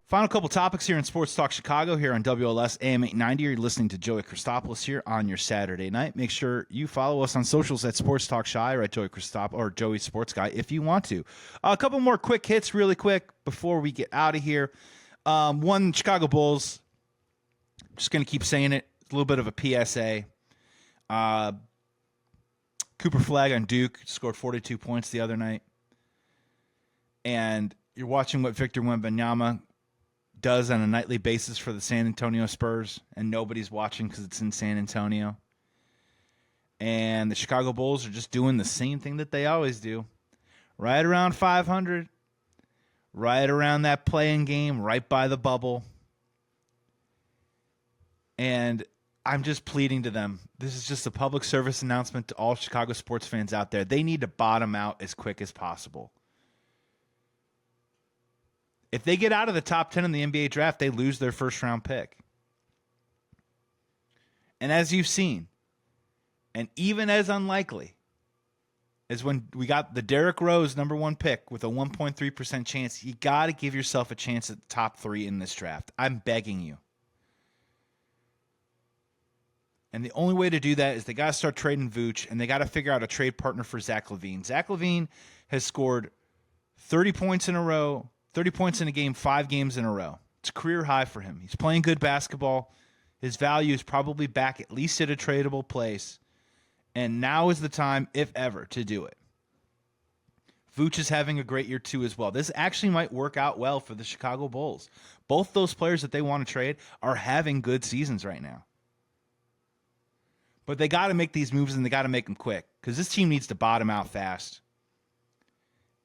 Final couple topics here in Sports Talk Chicago here on WLS AM 890. You're listening to Joey Christopoulos here on your Saturday night. Make sure you follow us on socials at Sports Talk Shy or at Joey Christopoulos or Joey Sports Guy if you want to. A couple more quick hits really quick before we get out of here. One, Chicago Bulls. Just going to keep saying it. A little bit of a PSA. Cooper Flag on Duke scored 42 points the other night. And you're watching what Victor Wembanyama does on a nightly basis for the San Antonio Spurs, and nobody's watching because it's in San Antonio. And the Chicago Bulls are just doing the same thing that they always do. Right around 500, right around that play-in game, right by the bubble. And I'm just pleading to them. This is just a public service announcement to all Chicago sports fans out there. They need to bottom out as quick as possible. If they get out of the top 10 in the NBA draft, they lose their first-round pick. And as you've seen, and even as unlikely as when we got the Derrick Rose number one pick with a 1.3% chance, you got to give yourself a chance at the top 3 in this draft. I'm begging you. And the only way to do that is they got to start trading Vooch, and they got to figure out a trade partner for Zach LaVine. Zach LaVine has scored 30 points in a row, 30 points in a game, 5 games in a row. It's a career high for him. He's playing good basketball. His value is probably back at least at a tradable place. And now is the time, if ever, to do it. Vooch is having a great year, too, as well. This actually might work out well for the Chicago Bulls. Both those players that they want to trade are having good seasons right now. But they got to make these moves, and they got to make them quick, because this team needs to bottom out fast.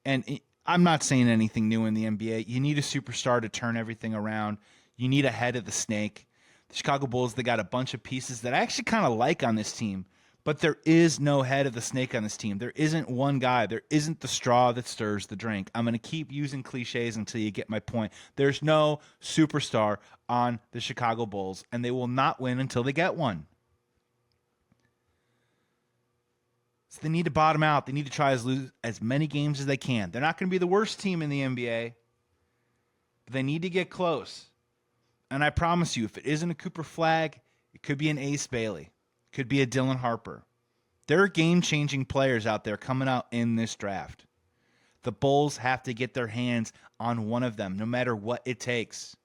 And I'm not saying anything new in the NBA. You need a superstar to turn everything around. You need a head of the snake. The Chicago Bulls, they got a bunch of pieces that I actually kind of like on this team, but there is no head of the snake on this team. There isn't one guy. There isn't the straw that stirs the drink. I'm going to keep using cliches until you get my point. There's no superstar on the Chicago Bulls, and they will not win until they get one. So they need to bottom out. They need to try to lose as many games as they can. They're not going to be the worst team in the NBA, but they need to get close. And I promise you, if it isn't a Cooper Flag, it could be an Ace Bailey. It could be a Dylan Harper. There are game-changing players out there coming out in this draft. The Bulls have to get their hands on one of them, no matter what it takes.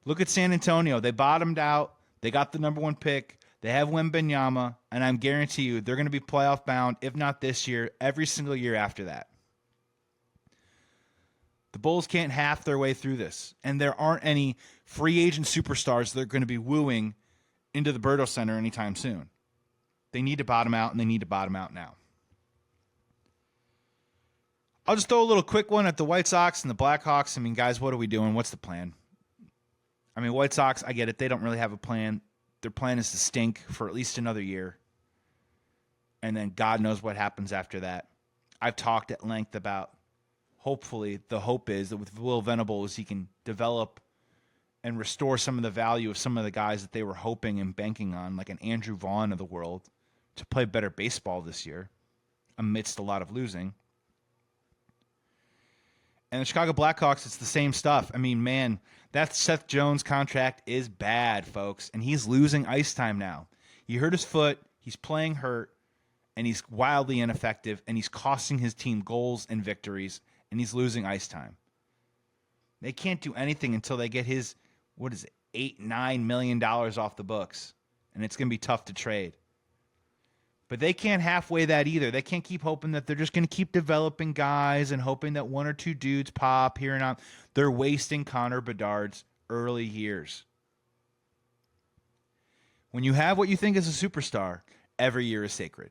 Look at San Antonio. They bottomed out. They got the number one pick. They have Wembanyama, and I guarantee you they're going to be playoff bound, if not this year, every single year after that. The Bulls can't half their way through this, and there aren't any free agent superstars that are going to be wooing into the Berto Center anytime soon. They need to bottom out, and they need to bottom out now. I'll just throw a little quick one at the White Sox and the Blackhawks. I mean, guys, what are we doing? What's the plan? I mean, White Sox, I get it. They don't really have a plan. Their plan is to stink for at least another year. And then God knows what happens after that. I've talked at length about, hopefully, the hope is that with Will Venables, he can develop and restore some of the value of some of the guys that they were hoping and banking on, like an Andrew Vaughn of the world, to play better baseball this year amidst a lot of losing. And the Chicago Blackhawks, it's the same stuff. I mean, man, that Seth Jones contract is bad, folks, and he's losing ice time now. He hurt his foot, he's playing hurt, and he's wildly ineffective, and he's costing his team goals and victories, and he's losing ice time. They can't do anything until they get his, $8-9 million off the books, and it's going to be tough to trade. But they can't halfway that either. They can't keep hoping that they're just going to keep developing guys and hoping that one or two dudes pop here and out. They're wasting Connor Bedard's early years. When you have what you think is a superstar, every year is sacred.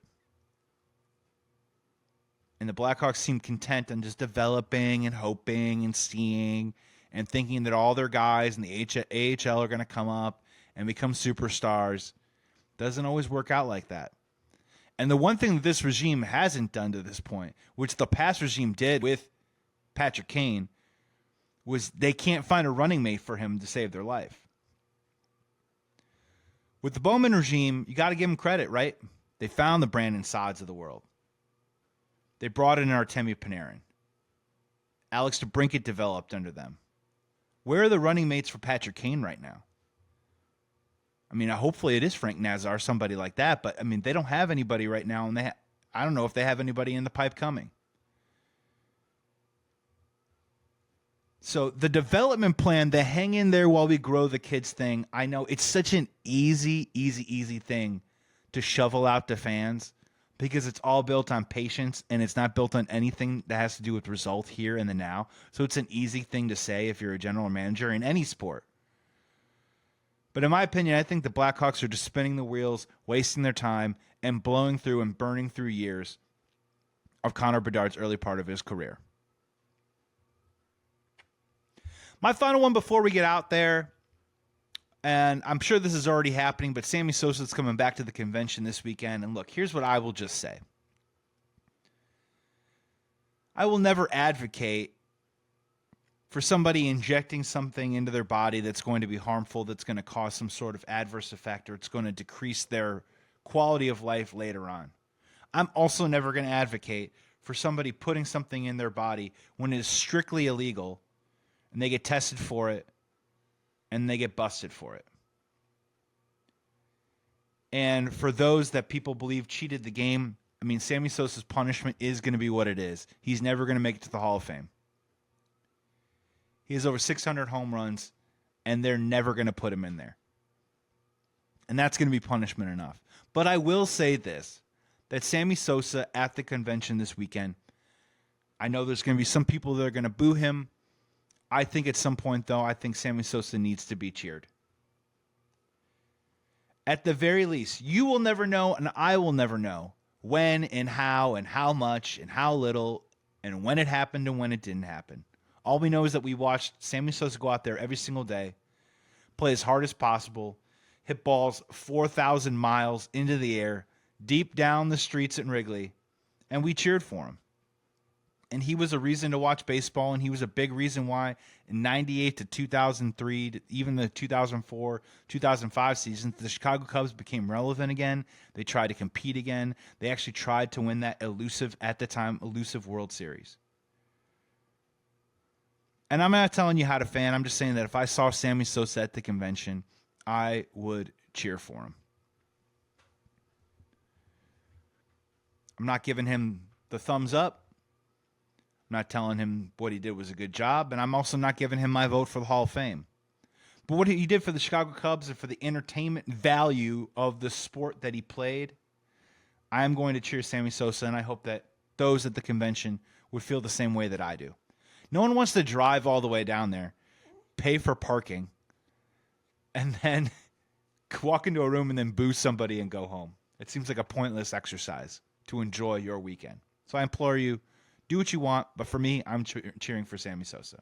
And the Blackhawks seem content on just developing and hoping and seeing and thinking that all their guys in the AHL are going to come up and become superstars. Doesn't always work out like that. And the one thing that this regime hasn't done to this point, which the past regime did with Patrick Kane, was they can't find a running mate for him to save their life. With the Bowman regime, you got to give them credit, right? They found the Brandon Saads of the world. They brought in Artemi Panarin. Alex DeBrincat developed under them. Where are the running mates for Patrick Kane right now? I mean, hopefully it is Frank Nazar, somebody like that. But, I mean, they don't have anybody right now, and I don't know if they have anybody in the pipe coming. So the development plan, the hang in there while we grow the kids thing, I know it's such an easy thing to shovel out to fans because it's all built on patience and it's not built on anything that has to do with result here and the now. So it's an easy thing to say if you're a general manager in any sport. But in my opinion, I think the Blackhawks are just spinning the wheels, wasting their time, and blowing through and burning through years of Connor Bedard's early part of his career. My final one before we get out there, and I'm sure this is already happening, but Sammy Sosa is coming back to the convention this weekend. And look, here's what I will just say. I will never advocate for somebody injecting something into their body that's going to be harmful, that's going to cause some sort of adverse effect, or it's going to decrease their quality of life later on. I'm also never going to advocate for somebody putting something in their body when it is strictly illegal and they get tested for it and they get busted for it. And for those that people believe cheated the game, I mean, Sammy Sosa's punishment is going to be what it is. He's never going to make it to the Hall of Fame. He has over 600 home runs, and they're never going to put him in there. And that's going to be punishment enough. But I will say this, that Sammy Sosa at the convention this weekend, I know there's going to be some people that are going to boo him. I think at some point, though, I think Sammy Sosa needs to be cheered. At the very least, you will never know, and I will never know when and how much and how little and when it happened and when it didn't happen. All we know is that we watched Sammy Sosa go out there every single day, play as hard as possible, hit balls 4,000 miles into the air, deep down the streets at Wrigley, and we cheered for him. And he was a reason to watch baseball, and he was a big reason why in 98 to 2003, to even the 2004, 2005 seasons, the Chicago Cubs became relevant again. They tried to compete again. They actually tried to win that elusive World Series. And I'm not telling you how to fan. I'm just saying that if I saw Sammy Sosa at the convention, I would cheer for him. I'm not giving him the thumbs up. I'm not telling him what he did was a good job, and I'm also not giving him my vote for the Hall of Fame. But what he did for the Chicago Cubs and for the entertainment value of the sport that he played, I am going to cheer Sammy Sosa, and I hope that those at the convention would feel the same way that I do. No one wants to drive all the way down there, pay for parking, and then walk into a room and then boo somebody and go home. It seems like a pointless exercise to enjoy your weekend. So I implore you, do what you want, but for me, I'm cheering for Sammy Sosa.